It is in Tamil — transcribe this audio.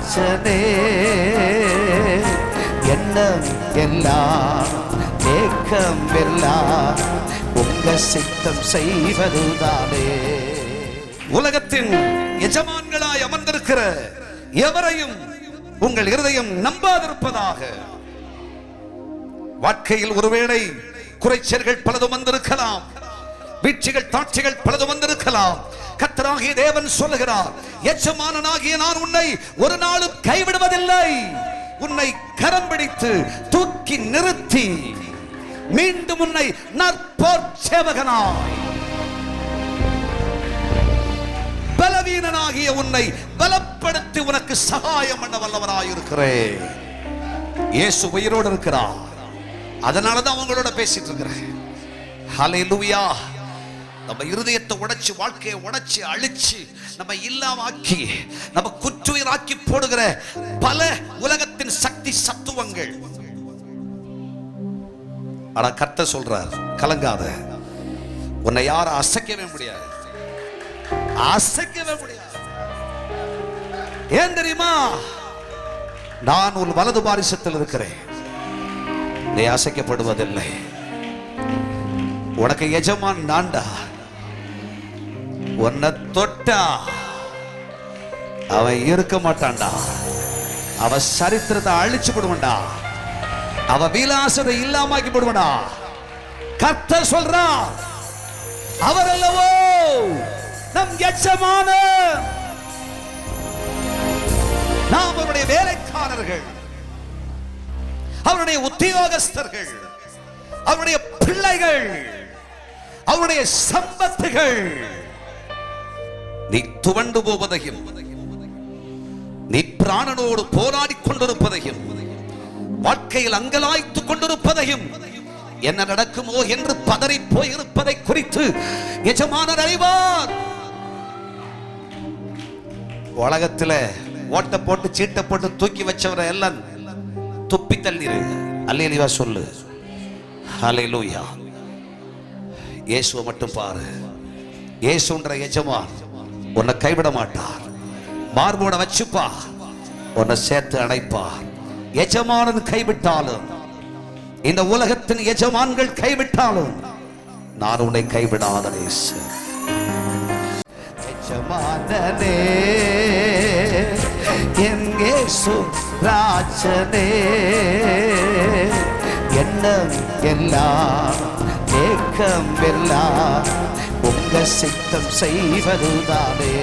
ராஜனே எண்ணம் எல்லாம் ஏக்கம் எல்லாம் உங்க சித்தம் செய்வதுதானே. உலகத்தின் எஜமான்களாய் அமர்ந்திருக்கிற எவரையும் உங்கள் இருதயம் நம்பாதிருப்பதாக. வாழ்க்கையில் ஒருவேளை குறைச்சல்கள் பலதும் வந்திருக்கலாம், வீழ்ச்சிகள் தாட்சிகள் பலதும் வந்திருக்கலாம். கர்த்தராகிய தேவன் சொல்லுகிறார், எஜமானனாகிய நான் உன்னை ஒரு நாளும் கைவிடுவதில்லை. உன்னை கரம் பிடித்து தூக்கி நிறுத்தி மீண்டும் உன்னை நற்போர் சேவகனாய், பலவீனனாகிய உன்னை பலப்படுத்தி உனக்கு சகாயம் பண்ண வல்லவராயிருக்கிறேன். இயேசு உயிரோடு இருக்கிறார். அதனாலதான் அவங்களோட பேசிட்டு இருக்கிறேன். ஹல்லேலூயா. நம்ம இருதயத்தை உடைச்சு, வாழ்க்கையை உடைச்சு அழிச்சு, நம்ம இல்லாமாக்கி, நம்ம குற்றுயிராக்கி போடுகிற பல உலகத்தின் சக்தி சத்துவங்கள். ஆனா கர்த்தர் சொல்றார், கலங்காத, உன்னை யாரும் அசைக்கவே முடியாது, அசைக்கவே முடியாது. ஏன் தெரியுமா? நான் உன் வலது பாரிசத்தில் இருக்கிறேன், நீ அசைக்கப்படுவதில்லை. உனக்கு எஜமான் நான்டா. உன்னை தொட்டா அவன் இருக்க மாட்டான்டா. அவன் சரித்திரத்தை அழிச்சு போடுவான்டா. அவன் விலாசத்தை இல்லாமக்கி போடுவான்டா. கர்த்தர் சொல்றா, அவர் அல்லவோ நம் எஜமான, நாம் அவருடைய வேலைக்காரர்கள், அவருடைய உத்தியோகஸ்தர்கள், அவருடைய பிள்ளைகள், அவருடைய சம்பத்துகள். நீ துவண்டு போவதையும், நீ பிராணனோடு போராடி கொண்டிருப்பதையும், வாழ்க்கையில் அங்கலாய்த்து கொண்டிருப்பதையும், என்ன நடக்குமோ என்று பதறி போயிருப்பதை குறித்து எஜமானர் அறிவார். உலகத்துல ஓட்ட போட்டு சீட்டை போட்டு தூக்கி வச்சவரை எல்லாம் துப்பி தள்ளிரு. அல்லேலூயா சொல்லு. ஹல்லேலூயா. இயேசுவை மட்டும் பாரு. இயேசுன்ற எஜமான் உன்னை கைவிட மாட்டார். மார்போட வச்சுப்பா, உன்னை சேர்த்து அணைப்பார். எஜமானன் கைவிட்டாலும், இந்த உலகத்தின் எஜமான்கள் கைவிட்டாலும், நான் உன்னை கைவிடாத நேசர். எஜமானனே என் இயேசு ராஜனே, எண்ணம் எல்லாம் ஏக்கம் எல்லாம் உங்க சித்தம் செய்வதுதானே.